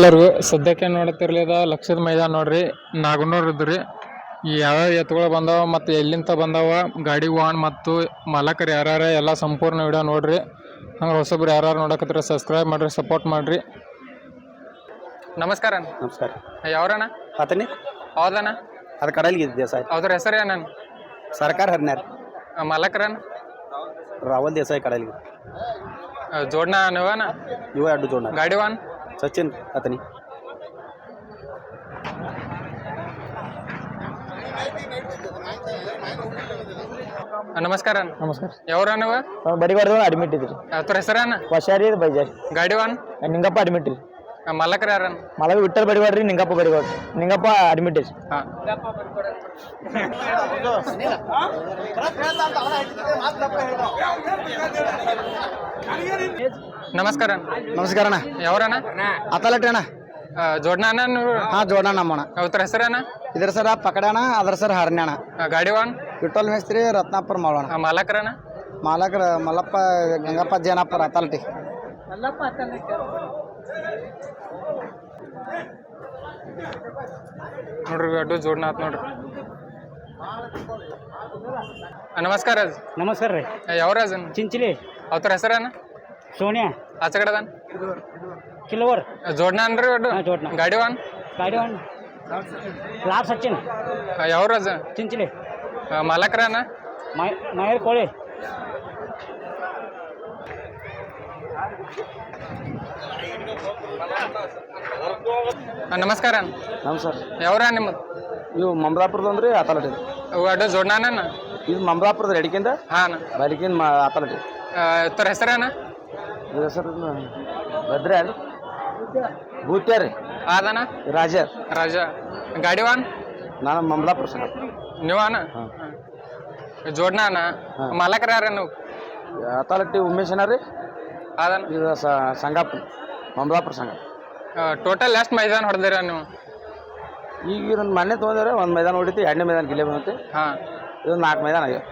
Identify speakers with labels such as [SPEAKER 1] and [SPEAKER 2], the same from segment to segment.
[SPEAKER 1] ಎಲ್ಲರಿಗೂ ಸದ್ಯಕ್ಕೆ ನೋಡುತ್ತಿರ್ಲಿದ ಲಕ್ಷದ ಮೈದಾನ ನೋಡ್ರಿ ನಾಗನೂರ್ ಇದ್ರಿ ಈ ಯಾವ್ಯಾವ ಎತ್ತುಗಳು ಬಂದಾವ ಮತ್ತು ಎಲ್ಲಿಂದ ಬಂದಾವ ಗಾಡಿ ವಾಹನ ಮತ್ತು ಮಾಲಕರು ಯಾರ್ಯಾರ ಎಲ್ಲ ಸಂಪೂರ್ಣ ವಿಡಿಯೋ ನೋಡ್ರಿ. ಹಂಗೆ ಹೊಸಬ್ರು ಯಾರು ನೋಡಕತ್ರ ಸಬ್ಸ್ಕ್ರೈಬ್ ಮಾಡ್ರಿ, ಸಪೋರ್ಟ್ ಮಾಡ್ರಿ. ನಮಸ್ಕಾರ.
[SPEAKER 2] ನಮಸ್ಕಾರ.
[SPEAKER 1] ಯಾವ್ರಣ್ಣ?
[SPEAKER 2] ಆತನಿ
[SPEAKER 1] ಹೌದಣ್ಣ.
[SPEAKER 2] ಅದು ಕಡಲಿಗೆ ದೇಸಾಯಿ.
[SPEAKER 1] ಅವ್ರ ಹೆಸರು ಏನಣ್ಣ?
[SPEAKER 2] ಸರ್ಕಾರ ಹರಿನಾರ್.
[SPEAKER 1] ಮಾಲಕರಣ್ಣ?
[SPEAKER 2] ರಾವಲ್ ದೇಸಾಯಿ ಕಡಲಿಗೆ.
[SPEAKER 1] ಜೋಡ್ನ ನೀವಣ್ಣ?
[SPEAKER 2] ಇವ ಎರಡು ಜೋಡ್ನ.
[SPEAKER 1] ಗಾಡಿ ವಾಹನ?
[SPEAKER 2] ಸಚಿನ್ ಆತನಿ.
[SPEAKER 1] ನಮಸ್ಕಾರ.
[SPEAKER 2] ನಮಸ್ಕಾರ.
[SPEAKER 1] ಯಾವ್ರ ನೀವು?
[SPEAKER 2] ಬರಿಗಾಡ್ದ ಅಡ್ಮಿಟ್ ಇದ್ರಿ.
[SPEAKER 1] ಅವ್ರ ಹೆಸರಣ್ಣ?
[SPEAKER 2] ಹೊಸಾರಿ ಬೈಜಾರಿ.
[SPEAKER 1] ಗಾಡಿ ವಾಹನ?
[SPEAKER 2] ನಿಂಗಪ್ಪ ಅಡ್ಮಿಟ್ ರೀ.
[SPEAKER 1] ಮಾಲಕರು ಯಾರಣ್ಣ?
[SPEAKER 2] ಮಲಗ ವಿಠಲ್ ಬಡಿವಾಡ್ರಿ, ನಿಂಗಪ್ಪ ಬಡಿವಾಡ್ರಿ. ನಿಂಗಪ್ಪ ಅಡ್ಮಿಟ್ ರೀ.
[SPEAKER 1] ಹಾಂ. ನಮಸ್ಕಾರ.
[SPEAKER 2] ನಮಸ್ಕಾರ ಅಣ್ಣ.
[SPEAKER 1] ಯಾವ್ರಣ್ಣ?
[SPEAKER 2] ಅತಲಟ್ಟಿ ಅಣ್ಣ.
[SPEAKER 1] ಜೋಡ್ನ ಅಣ್ಣ ನೀವು?
[SPEAKER 2] ಹಾಂ, ಜೋಡಣ ನಮ್ಮಣ್ಣ.
[SPEAKER 1] ಅವ್ರ ಹೆಸರಣ್ಣ?
[SPEAKER 2] ಇದ್ರ ಸರ ಪಕಡಣ, ಅದ್ರ ಸರ್ ಹರ್ಣ್ಯಾಣ.
[SPEAKER 1] ಗಾಡಿ ವಾಹನ?
[SPEAKER 2] ವಿಠಲ್ ಮೇಸ್ತ್ರಿ, ರತ್ನಾಪುರ ಮಾಳೋಣ.
[SPEAKER 1] ಮಾಲಕರಣ್ಣ?
[SPEAKER 2] ಮಾಲಕರ ಮಲ್ಲಪ್ಪ ಗಂಗಪ್ಪ ಜೇನಪ್ಪರ ಅತಲಟ್ಟಿ.
[SPEAKER 1] ನೋಡ್ರಿ ಅಡ್ಡು ಜೋಡ್ನ ಆತ್ ನೋಡ್ರಿ. ನಮಸ್ಕಾರ.
[SPEAKER 2] ನಮಸ್ಕಾರ ರೀ.
[SPEAKER 1] ಯಾವ್ರಾಜನ್?
[SPEAKER 2] ಚಿಂಚಿಲಿ.
[SPEAKER 1] ಅವ್ರ ಹೆಸರಣ್ಣ?
[SPEAKER 2] ಸೋನಿಯಾ.
[SPEAKER 1] ಆಚೆ ಕಡೆದನ್?
[SPEAKER 2] ಕಿಲೋವರ್.
[SPEAKER 1] ಜೋಡ್ನ ಅನ್ರಿ ಅಡ್ಡು?
[SPEAKER 2] ಜೋಡ್ನ.
[SPEAKER 1] ಗಾಡಿ ವಾಹನ?
[SPEAKER 2] ಗಾಡಿ ಒನ್ ಲಾಭ ಸಚಿನ್.
[SPEAKER 1] ಯಾವ್ರಾಜ?
[SPEAKER 2] ಚಿಂಚಿಲಿ.
[SPEAKER 1] ಮಾಲಕರಣ್ಣ?
[SPEAKER 2] ಮಹೇರ್ ಕೋಳಿ.
[SPEAKER 1] ನಮಸ್ಕಾರ.
[SPEAKER 2] ನಮಸ್ಕಾರ.
[SPEAKER 1] ಯಾವ್ರ ನಿಮ್ಮದು?
[SPEAKER 2] ಇವು ಮಮದಾಪುರದ ಅಂದ್ರೆ ಅತಲಟ್ಟಿ.
[SPEAKER 1] ಅವು ಅಡ್ಡು ಜೋಡ್ನ?
[SPEAKER 2] ಇದು ಮಮದಾಪುರದ ರೆಡಿಕೆಂದ.
[SPEAKER 1] ಹಾಂ.
[SPEAKER 2] ಬಲಿಕಿಂದ ಅತಲಟ್ಟಿ.
[SPEAKER 1] ಅವ್ರ ಹೆಸರಣ್ಣ?
[SPEAKER 2] ಇದ್ರ ಹೆಸರು ಭದ್ರೆ ಅಲ್ಲ, ಭೂತ್ಯ ರೀ.
[SPEAKER 1] ಆದಣ್ಣ?
[SPEAKER 2] ರಾಜ.
[SPEAKER 1] ರಾಜ. ಗಾಡಿ ವಾಹನ?
[SPEAKER 2] ನಾನು ಮಮದಾಪುರ ಸಂಘ.
[SPEAKER 1] ನೀವಣ್ಣ? ಜೋಡ್ನ ಅಣ್ಣ. ಮಾಲಕರು ಯಾರ ನೀವು?
[SPEAKER 2] ಅತಲಟ್ಟಿ ಉಮೇಶನ ರೀ.
[SPEAKER 1] ಆದಣ್ಣ?
[SPEAKER 2] ಇದು ಸಂಗಾಪುರ ಮಮದಾಪುರ ಸಂಘ.
[SPEAKER 1] ಟೋಟಲ್ ಎಷ್ಟು ಮೈದಾನ ಹೊಡೆದಿರ ನೀವು?
[SPEAKER 2] ಈಗ ಇದನ್ನು ಮೊನ್ನೆ ತೊಗೊಂಡ್ರೆ ಒಂದು ಮೈದಾನ ಹೊಡಿತಿ, ಎರಡನೇ ಮೈದಾನ ಗಿಲೆ ಬಂದೈತಿ.
[SPEAKER 1] ಹಾಂ.
[SPEAKER 2] ಇದು 4 ಮೈದಾನ ಆಗ್ಯಾವ.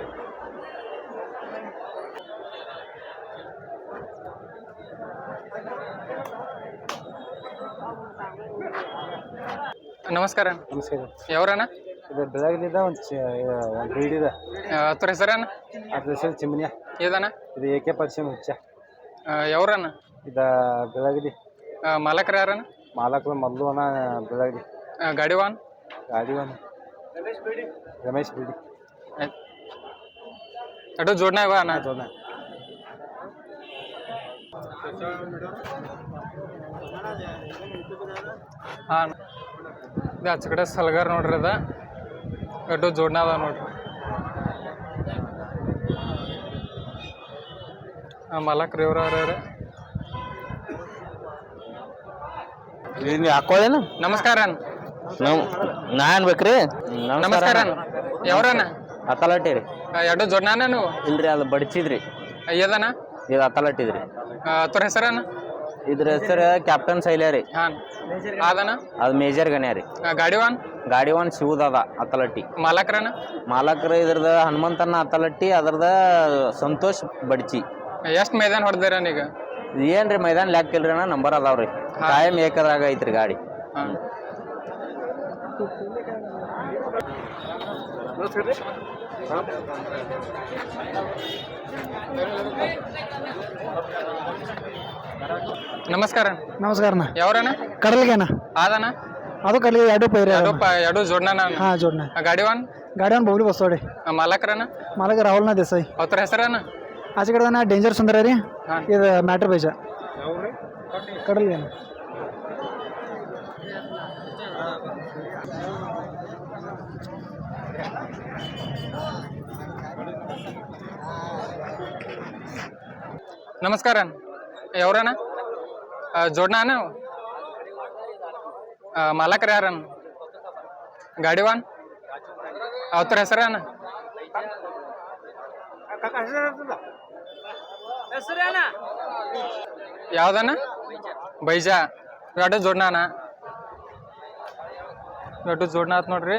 [SPEAKER 1] ನಮಸ್ಕಾರ.
[SPEAKER 2] ನಮಸ್ಕಾರ.
[SPEAKER 1] ಯಾವ್ರಣ್ಣ?
[SPEAKER 2] ಇದು ಬೆಳಗಿನಿಂದ ಒಂದು ಬ್ರೀಡ್ ಇದೆ.
[SPEAKER 1] ಅವ್ರ ಹೆಸರಣ್ಣ?
[SPEAKER 2] ಅದ್ರ ಹೆಸರು ಚಿಮ್ನಿಯ.
[SPEAKER 1] ಇದಣ್ಣ?
[SPEAKER 2] ಇದು ಏಕೆ ಪರಿಚಯ ಹುಚ್ಚ.
[SPEAKER 1] ಯಾವ್ರಣ್ಣ?
[SPEAKER 2] ಇದು ಬೆಳಗಿಲಿ.
[SPEAKER 1] ಮಾಲಕರು ಯಾರಣ್ಣ?
[SPEAKER 2] ಮಾಲಕರು ಮೊದಲು ಅನ್ನ ಬೆಳಗಿಲಿ.
[SPEAKER 1] ಗಾಡಿ ವಾಹನ?
[SPEAKER 2] ಗಾಡಿ ಒಂದು ರಮೇಶ್ ಬಿಡಿ.
[SPEAKER 1] ಅಡ್ಡು ಜೋಡ್ನ ಇವ ಅಣ್ಣ?
[SPEAKER 2] ಜೋಡ್ನ.
[SPEAKER 1] ಹಾಂ. ಇದು ಆಚೆ ಕಡೆ ಸಲ್ಗಾರ್ ನೋಡ್ರಿ. ಅದ ಅಡ್ಡು ಜೋಡ್ನ ಅದ ನೋಡ್ರಿ. ಮಾಲಕ್ರು ಇವ್ರ
[SPEAKER 2] ಹಾಕೋದೇನು?
[SPEAKER 1] ನಮಸ್ಕಾರ.
[SPEAKER 2] ನಾನ್ ಬೇಕ್ರಿ.
[SPEAKER 1] ನಮಸ್ಕಾರ. ಯಾವ್ರಣ್ಣ?
[SPEAKER 2] ಅತಲಟ್ಟಿ ರೀ.
[SPEAKER 1] ಎರಡು ಜೋಡ್ನ ನೀವು?
[SPEAKER 2] ಇಲ್ರಿ, ಅದು ಬಡಿಸಿದ್ರಿ.
[SPEAKER 1] ಇದಣ್ಣ?
[SPEAKER 2] ಇದು ಅತಲಟ್ಟಿದ್ರಿ.
[SPEAKER 1] ಅವ್ರ ಹೆಸರಣ್ಣ?
[SPEAKER 2] ಇದ್ರ ಹೆಸರು ಕ್ಯಾಪ್ಟನ್ ಸೈಲ್ಯ ರೀ.
[SPEAKER 1] ಹಾಂ. ಆದಣ್ಣ?
[SPEAKER 2] ಅದು ಮೇಜರ್ ಗಣ್ಯ ರೀ.
[SPEAKER 1] ಗಾಡಿ ವಾಹನ?
[SPEAKER 2] ಗಾಡಿ ಒಂದು ಶಿವದದ ಅತಲಟ್ಟಿ.
[SPEAKER 1] ಮಾಲಕರಣ್ಣ?
[SPEAKER 2] ಮಾಲಕರು ಇದ್ರದ ಹನುಮಂತನ ಅತಲಟ್ಟಿ, ಅದ್ರದ ಸಂತೋಷ್ ಬಡ್ಚಿ.
[SPEAKER 1] ಎಷ್ಟು ಮೈದಾನ ಹೊಡೆದಿರ ಈಗ?
[SPEAKER 2] ಏನ್ರಿ ಮೈದಾನ ಲೆಕ್ಕ ಇಲ್ರಿ ಅಣ್ಣ, ನಂಬರ್ ಅದಾವ್ರಿ. ಕಾಯಂ ಏಕದ್ರಾಗ ಐತ್ರಿ ಗಾಡಿ.
[SPEAKER 1] ನಮಸ್ಕಾರ.
[SPEAKER 2] ನಮಸ್ಕಾರಣ್ಣ.
[SPEAKER 1] ಯಾವ್ರಣ್ಣ?
[SPEAKER 2] ಕಡಲಿಗೆಣ್ಣ.
[SPEAKER 1] ಆದಣ್ಣ?
[SPEAKER 2] ಅದು ಕಡಲಿಗೆ ಎರಡು ಪೈರಿ.
[SPEAKER 1] ಎರಡು ಜೋಡ್ನ?
[SPEAKER 2] ಹಾಂ, ಜೋಡ್ನ.
[SPEAKER 1] ಗಾಡಿ ವಾಹನ?
[SPEAKER 2] ಗಾಡಿ ಒಂದು ಬೌಲಿ ಬಸ್ಸೋಡಿ.
[SPEAKER 1] ಮಾಲಕರಣ್ಣ?
[SPEAKER 2] ಮಾಲಕ ರಾಹುಲ್ನ ದೇಸಾಯಿ.
[SPEAKER 1] ಅವ್ರ ಹೆಸರಣ್ಣ?
[SPEAKER 2] ಆಚೆ ಕಡೆ ಡೇಂಜರ್ ಸುಂದರ ರೀ.
[SPEAKER 1] ಹಾಂ.
[SPEAKER 2] ಇದು ಮ್ಯಾಟ್ರ್ ಬೈಜ. ಕಡಲಿಗೆಣ್ಣ.
[SPEAKER 1] ನಮಸ್ಕಾರ. ಯಾವ್ರಣ್ಣ? ಜೋಡ್ನ? ಮಾಲಕರು ಯಾರಣ್ಣ? ಗಾಡಿ ವಾಹನ? ಅವ್ರ ಹೆಸರಣ್ಣ? ಯಾವ್ದಣ್ಣ? ಬೈಜಾ. ಎರಡು ಜೋಡ್ನ? ಎರಡು ಜೋಡ್ನ ಆತ್ ನೋಡ್ರಿ.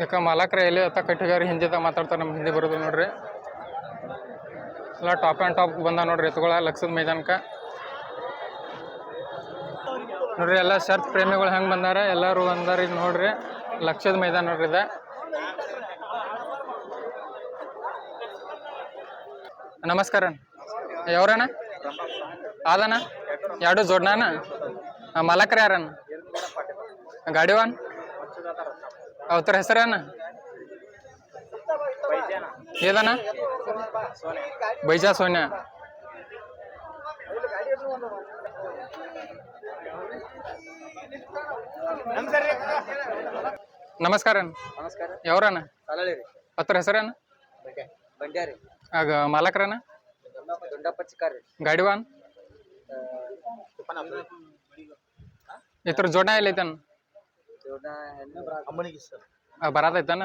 [SPEAKER 1] ಯಾಕೆ ಮಾಲಕ್ರ ಎಲ್ಲಿ ಅತ್ತ ಕಟ್ಟಿಗಾರಿ ಹಿಂದಿದಾಗ ಮಾತಾಡ್ತಾರೆ, ನಮ್ಗೆ ಹಿಂದಿ ಬರೋದು ನೋಡ್ರಿ. ಎಲ್ಲ ಟಾಪ್ ಆ್ಯಂಡ್ ಟಾಪ್ ಬಂದ ನೋಡ್ರಿ ಎತ್ತುಗಳ ಲಕ್ಷದ ಮೈದಾನಕ್ಕೆ. ನೋಡ್ರಿ ಎಲ್ಲ ಶರ್ತ್ ಪ್ರೇಮಿಗಳು ಹೆಂಗೆ ಬಂದಾರ ಎಲ್ಲರೂ ಬಂದಾರ ಈಗ ನೋಡ್ರಿ ಲಕ್ಷದ ಮೈದಾನ ನೋಡ್ರಿ ಇದೆ. ನಮಸ್ಕಾರ ಯಾವ್ರಣ್ಣ ಆದಣ್ಣ ಎರಡು ಜೋಡ್ನಾನ ಮಾಲಕರು ಯಾರಣ್ಣ ಗಾಡಿವಾನ್ ಅವ್ರ ಹೆಸರಣ್ಣ ಏದಣ್ಣ ಬೈಜಾ ಸೋನ್ಯಾ ನಮಸ್ಕಾರ
[SPEAKER 2] ನಮಸ್ಕಾರ
[SPEAKER 1] ಯಾವ್ರಣ್ಣ
[SPEAKER 2] ಸಾಲಳಿ ರೀ
[SPEAKER 1] ಹತ್ರ ಹೆಸರಣ್ಣ
[SPEAKER 2] ಬಂಡ್ಯಾರಿ
[SPEAKER 1] ಆಗ ಮಾಲಕರಣ್ಣ
[SPEAKER 2] ದೊಡ್ಡಪ್ಪ ಚಿಕ್ಕಾರಿ
[SPEAKER 1] ಗಾಡಿವಾನ್ ಇತರ ಜೋಡ ಎಲ್ಲ ಐತನ್
[SPEAKER 2] ಅಮ್ಮನಿಗೆ ಸರ್
[SPEAKER 1] ಬರತೈತನ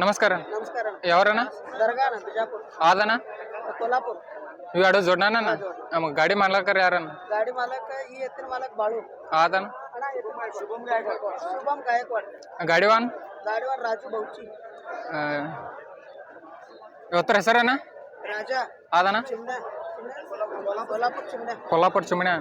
[SPEAKER 1] ನಮಸ್ಕಾರ
[SPEAKER 3] ನಮಸ್ಕಾರ
[SPEAKER 1] ಯಾವ್ರಣ್ಣ
[SPEAKER 3] ದರ್ಗಾನ ಬಿಜಾಪುರ
[SPEAKER 1] ಆದಣ್ಣ
[SPEAKER 3] कोल्हापूर
[SPEAKER 1] ಇವು ಎರಡು ಜೋಡ್ನಾನ ನಮ್ಗೆ ಗಾಡಿ ಮಾಲಕರು ಯಾರಣ್ಣ
[SPEAKER 3] गाडी मालक ही एत्तीन मालक बाळू
[SPEAKER 1] ಆದಣ್ಣ
[SPEAKER 3] अण्णा येत्तीन मालक शुभम गायकवाड
[SPEAKER 1] ಗಾಡಿವಾನ್
[SPEAKER 3] गाडीवर राजू भाऊची
[SPEAKER 1] ಇವತ್ತರ ಹೆಸರಣ್ಣ
[SPEAKER 3] राजा
[SPEAKER 1] ಆದಣ್ಣ
[SPEAKER 3] चिमण्या कोल्हापूर चिमण्या
[SPEAKER 1] कोल्हापूर चिमण्या